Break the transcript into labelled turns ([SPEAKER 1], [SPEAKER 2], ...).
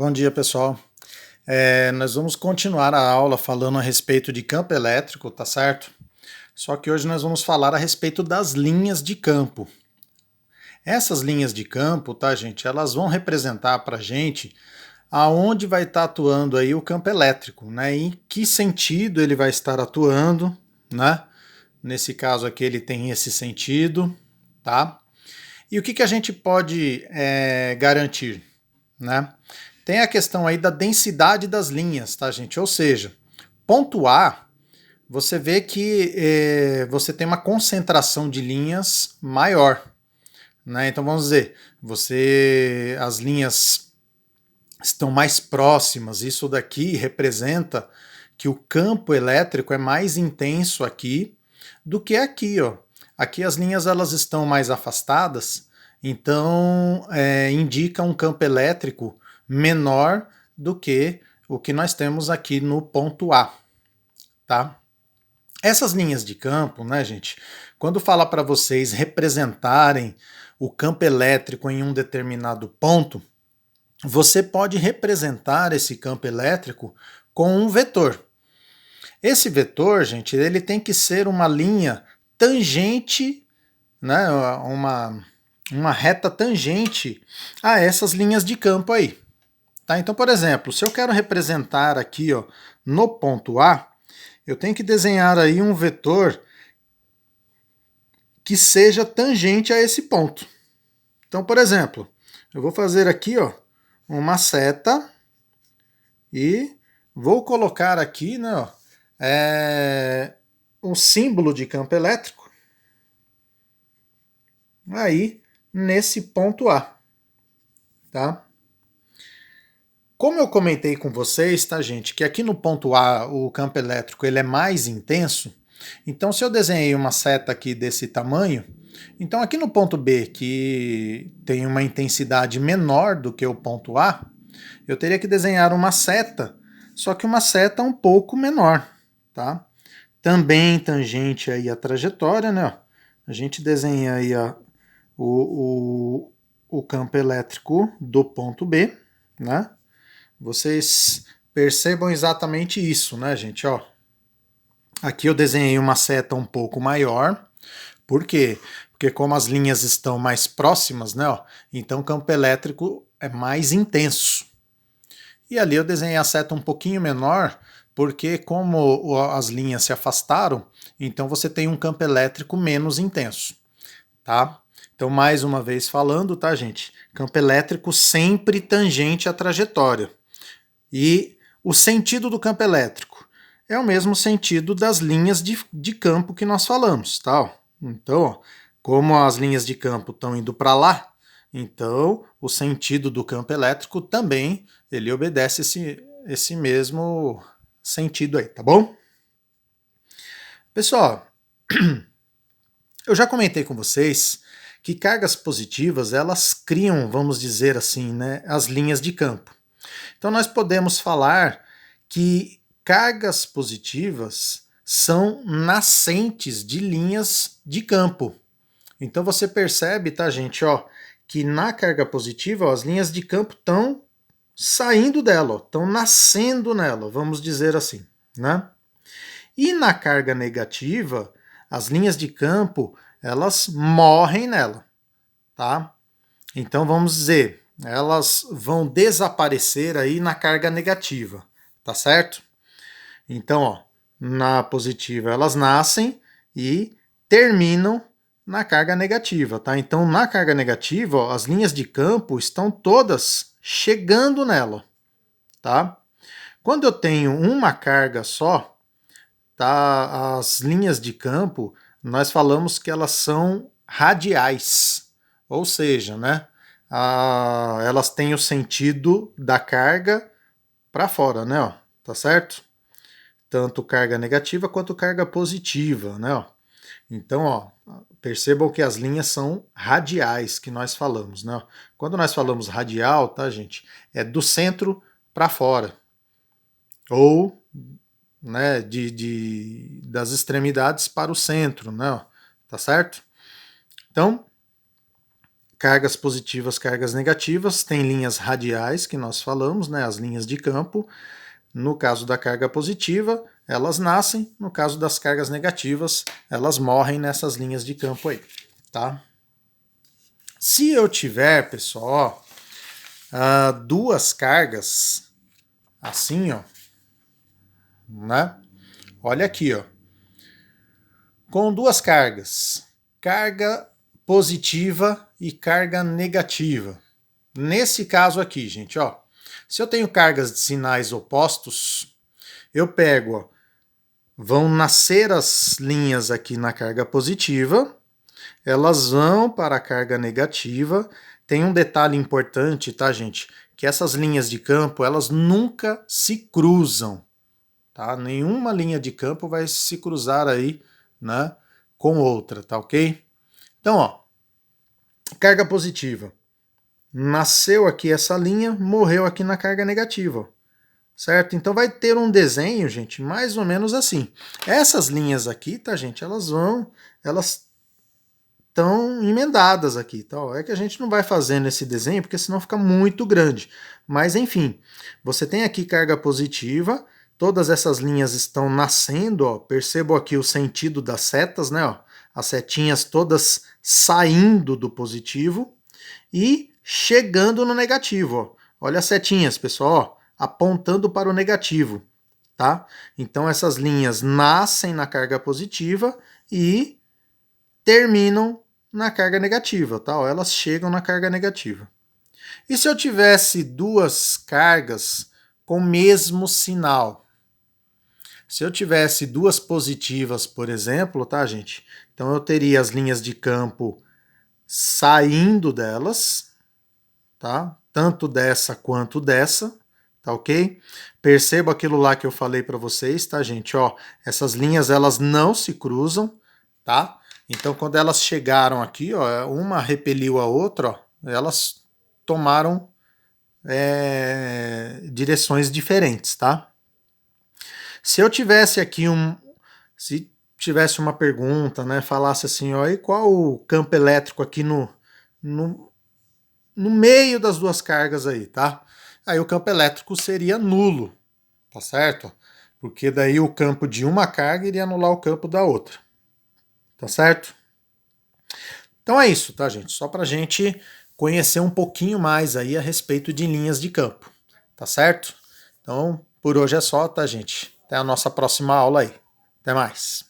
[SPEAKER 1] Bom dia, pessoal. Nós vamos continuar a aula falando a respeito de campo elétrico, tá certo? Só que hoje nós vamos falar a respeito das linhas de campo. Essas linhas de campo, tá, gente? Elas vão representar para a gente aonde vai estar atuando aí o campo elétrico, né? Em que sentido ele vai estar atuando, né? Nesse caso aqui ele tem esse sentido, tá? E o que a gente pode garantir, né? Tem a questão aí da densidade das linhas, tá, gente? Ou seja, ponto A, você vê que você tem uma concentração de linhas maior, né? Então vamos dizer, as linhas estão mais próximas. Isso daqui representa que o campo elétrico é mais intenso aqui do que aqui, ó. Aqui as linhas elas estão mais afastadas, então indica um campo elétrico menor do que o que nós temos aqui no ponto A, tá? Essas linhas de campo, né, gente, quando fala para vocês representarem o campo elétrico em um determinado ponto, você pode representar esse campo elétrico com um vetor. Esse vetor, gente, ele tem que ser uma linha tangente, né, uma reta tangente a essas linhas de campo aí. Tá? Então, por exemplo, se eu quero representar aqui, ó, no ponto A, eu tenho que desenhar aí um vetor que seja tangente a esse ponto. Então, por exemplo, eu vou fazer aqui, ó, uma seta e vou colocar aqui, né, ó, um símbolo de campo elétrico aí nesse ponto A, tá? Como eu comentei com vocês, tá, gente, que aqui no ponto A o campo elétrico ele é mais intenso, então se eu desenhei uma seta aqui desse tamanho, então aqui no ponto B, que tem uma intensidade menor do que o ponto A, eu teria que desenhar uma seta, só que uma seta um pouco menor, tá? Também tangente aí a trajetória, né? A gente desenha aí o campo elétrico do ponto B, né? Vocês percebam exatamente isso, né, gente? Ó, aqui eu desenhei uma seta um pouco maior. Por quê? Porque como as linhas estão mais próximas, né, ó, então o campo elétrico é mais intenso. E ali eu desenhei a seta um pouquinho menor, porque como as linhas se afastaram, então você tem um campo elétrico menos intenso, tá? Então, mais uma vez falando, tá, gente? Campo elétrico sempre tangente à trajetória. E o sentido do campo elétrico é o mesmo sentido das linhas de campo que nós falamos, tá? Então, ó, como as linhas de campo estão indo para lá, então o sentido do campo elétrico também ele obedece esse mesmo sentido aí, tá bom? Pessoal, eu já comentei com vocês que cargas positivas elas criam, vamos dizer assim, né, as linhas de campo. Então nós podemos falar que cargas positivas são nascentes de linhas de campo. Então você percebe, tá, gente, ó, que na carga positiva ó, as linhas de campo estão saindo dela, estão nascendo nela, vamos dizer assim, né? E na carga negativa, as linhas de campo elas morrem nela, tá? Então vamos dizer, elas vão desaparecer aí na carga negativa, tá certo? Então, ó, na positiva elas nascem e terminam na carga negativa, tá? Então, na carga negativa, ó, as linhas de campo estão todas chegando nela, tá? Quando eu tenho uma carga só, tá? As linhas de campo, nós falamos que elas são radiais, ou seja, né? Elas têm o sentido da carga para fora, né? Ó, tá certo? Tanto carga negativa quanto carga positiva, né? Ó. Então, ó, percebam que as linhas são radiais que nós falamos, né? Quando nós falamos radial, tá, gente? É do centro para fora. Ou né, das extremidades para o centro, né? Tá certo? Então, cargas positivas, cargas negativas, tem linhas radiais que nós falamos, né, as linhas de campo. No caso da carga positiva, elas nascem, no caso das cargas negativas, elas morrem nessas linhas de campo aí, tá? Se eu tiver, pessoal, duas cargas, assim, ó, né? Olha aqui, ó. Com duas cargas, carga positiva e carga negativa. Nesse caso aqui, gente, ó, se eu tenho cargas de sinais opostos, eu pego, ó, vão nascer as linhas aqui na carga positiva, elas vão para a carga negativa. Tem um detalhe importante, tá, gente? Que essas linhas de campo, elas nunca se cruzam, tá? Nenhuma linha de campo vai se cruzar aí, né, com outra, tá ok? Então, ó, carga positiva. Nasceu aqui essa linha, morreu aqui na carga negativa, certo? Então vai ter um desenho, gente, mais ou menos assim. Essas linhas aqui, tá, gente? Elas estão emendadas aqui, tá? É que a gente não vai fazendo esse desenho, porque senão fica muito grande. Mas, enfim, você tem aqui carga positiva, todas essas linhas estão nascendo, ó. Percebo aqui o sentido das setas, né? Ó, as setinhas todas saindo do positivo e chegando no negativo, ó. Olha as setinhas, pessoal, ó, apontando para o negativo, tá? Então essas linhas nascem na carga positiva e terminam na carga negativa, tá? Ó, elas chegam na carga negativa. E se eu tivesse duas cargas com o mesmo sinal? Se eu tivesse duas positivas, por exemplo, tá, gente? Então eu teria as linhas de campo saindo delas, tá? Tanto dessa quanto dessa, tá ok? Perceba aquilo lá que eu falei para vocês, tá, gente? Ó, essas linhas, elas não se cruzam, tá? Então, quando elas chegaram aqui, ó, uma repeliu a outra, ó, elas tomaram direções diferentes, tá? Se eu tivesse aqui se tivesse uma pergunta, né, falasse assim, ó, e qual o campo elétrico aqui no meio das duas cargas aí, tá? Aí o campo elétrico seria nulo, tá certo? Porque daí o campo de uma carga iria anular o campo da outra, tá certo? Então é isso, tá, gente? Só pra gente conhecer um pouquinho mais aí a respeito de linhas de campo, tá certo? Então, por hoje é só, tá, gente? Até a nossa próxima aula aí. Até mais.